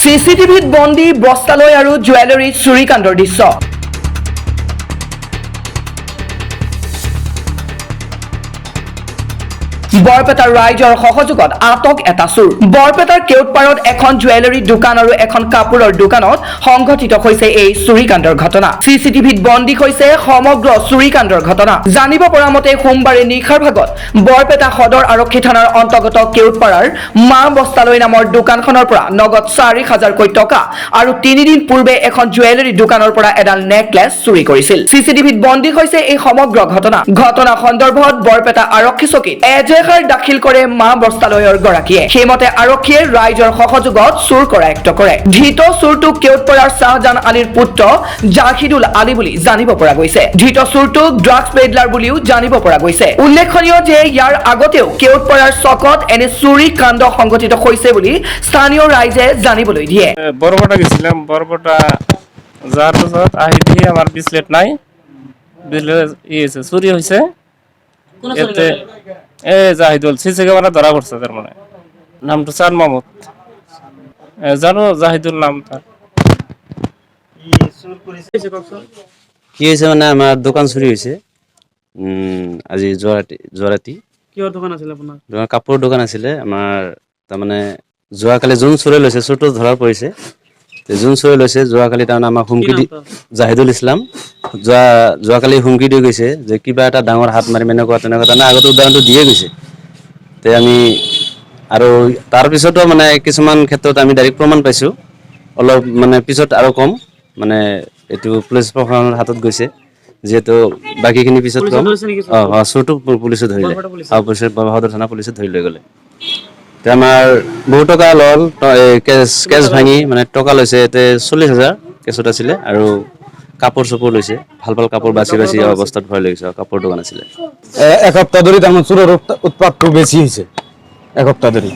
চিচিটিভিত বন্দী বস্তালয় আৰু জুৱেলাৰী চুৰিকাণ্ডৰ দৃশ্য। বৰপেটাৰ ৰাইজৰ সহযোগত আটক এটা চোৰ। বৰপেটাৰ কেউটপাৰত এখন জুৱেলাৰী দোকান আৰু এখন কাপোৰৰ দোকানত সংঘটিত হৈছে এই চুৰিকাণ্ডৰ ঘটনা। চিচিটিভিত বন্দী হৈছে সমগ্ৰ চুৰিকাণ্ডৰ ঘটনা। জানিব পৰা মতে সোমবাৰে নিশাৰ ভাগত বৰপেটা সদৰ আৰক্ষী থানাৰ অন্তৰ্গত কেউটপাৰাৰ মা বস্তালয় নামৰ দোকানখনৰ পৰা নগদ ৪,০০০কৈ টকা আৰু ৩ দিন পূৰ্বে এখন জুৱেলাৰী দোকানৰ পৰা এডাল নেকলেছ চুৰি কৰিছিল। চিচিটিভিত বন্দী হৈছে এই সমগ্ৰ ঘটনা সন্দৰ্ভত বৰপেটা আৰক্ষী চকীত এজেহাৰ দাখিল কৰে মা বস্তালয়ৰ গৰাকীয়ে। সেইমতে আৰক্ষীয়ে ৰাইজৰ সহযোগত চুৰ কৰায়ত্ব কৰে। ধৃত চোৰটোক কেউটপাৰাৰ শাহজান আলীৰ পুত্ৰ জাহিদুল আলী বুলি জানিব পৰা গৈছে। ধৃত চোৰটোক ড্ৰাগছ পেডলাৰ বুলিও জানিব পৰা গৈছে। উল্লেখনীয় যে ইয়াৰ আগতেও কেউটপাৰাৰ চকত এনে চুৰি কাণ্ড সংঘটিত হৈছে বুলি স্থানীয় ৰাইজে জানিবলৈ দিয়ে। বৰপেটা গেছিলাম, বৰপেটা যাৰ পাছত আহি দিয়ে আমার বিসলেট নাই, বিসলেট চুরি হয়েছে। এতে জাহিদুল সিসি ক্যামেরা ধরা পড়ছে। তার মানে নামটা চাঁদ মাহমুদ, জানো জাহিদুল নাম তার। কি হয়েছে মানে আমার দোকান চুরি হয়েছে আজি যোৱাৰাতি। কিহৰ দোকান আছিল আপোনাৰ? কাপোৰৰ দোকান আছিলে আমাৰ। তাৰমানে যোৱাকালি যোন চুৰে লৈছে, চোৰটো ধৰা পৰিছে। যোন চুৰে লৈছে যোৱাকালি তাৰমানে আমাক হুমকি দি, জাহিদুল ইছলাম, যোৱাকালি হুমকি দি গৈছে যে কিবা এটা ডাঙৰ হাত মাৰিম এনেকুৱা তেনেকুৱা। তাৰমানে আগতে উদাহৰণটো দিয়ে গৈছে। তে আমি আৰু তাৰপিছতো মানে কিছুমান ক্ষেত্ৰত আমি ডাইৰেক্ট প্ৰমাণ পাইছোঁ। অলপ মানে পিছত আৰু কম মানে এইটো পুলিচ প্ৰশাসনৰ হাতত গৈছে, যিহেতু বাকীখিনি পিছত কম। চোৰটো পুলিচে ধৰিলে, সদৰ থানা পুলিচে ধৰি লৈ গ'লে। আমাৰ বহু টকা ল'ল, কেছ ভাঙি মানে টকা লৈছে। ইয়াতে 40,000 কেছত আছিলে আৰু কাপোৰ চাপোৰ লৈছে। ভাল ভাল কাপোৰ বাছি অৱস্থাত ভৰাই লৈ গৈছে। কাপোৰ দোকান আছিলে। এসপ্তাহ ধৰি তাৰমানে চোৰৰ উৎপাতটো বেছি হৈছে। এসপ্তাহ ধৰি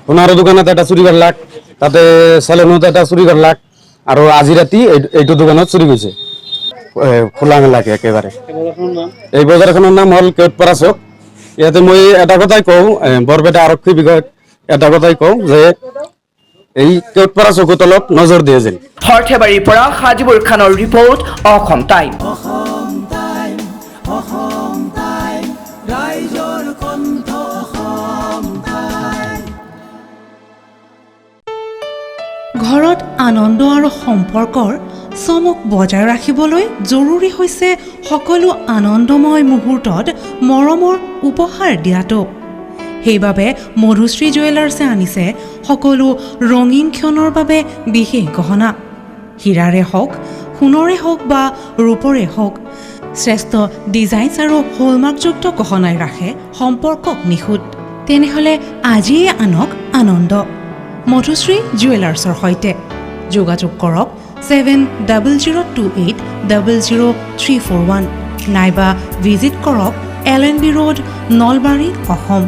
সোণাৰৰ দোকানত এটা চুৰি কৰলাক, তাতে চেলুনত এটা চুৰি কৰলাক, আৰু আজি ৰাতি এইটো দোকানত চুৰি গৈছে খোলা মেলাকে একেবাৰে। এই বজাৰখনৰ নাম হ'ল কেউটপাৰা চক। ইয়াতে মই এটা কথাই কওঁ, বৰপেটা আৰক্ষী বিভাগ এটা কথাই কওঁ যে এই কেউটপাৰা চকুত অলপ নজৰ দিয়ে যেন। সৰ্থেবাৰীৰ পৰা সাজিবুৰ খানৰ ৰিপৰ্ট, অসম টাইম। ঘৰত আনন্দ আৰু সম্পৰ্কৰ চমক বজাই ৰাখিবলৈ জৰুৰী হৈছে সকলো আনন্দময় মুহূৰ্তত মৰমৰ উপহাৰ দিয়াটো। সেইবাবে মধুশ্ৰী জুৱেলাৰ্ছে আনিছে সকলো ৰঙীন ক্ষণৰ বাবে বিশেষ গহনা। হীৰাৰে হওক, সোণৰে হওক বা ৰূপৰে হওক, শ্ৰেষ্ঠ ডিজাইনছ আৰু হলমাৰ্কযুক্ত গহনাই ৰাখে সম্পৰ্কক নিখুঁত। তেনেহ'লে আজিয়ে আনক আনন্দ মধুশ্ৰী জুৱেলাৰ্ছৰ সৈতে। যোগাযোগ কৰক 7002800341 নাইবা ভিজিট কৰক LNB ৰোড, নলবাৰী, অসম।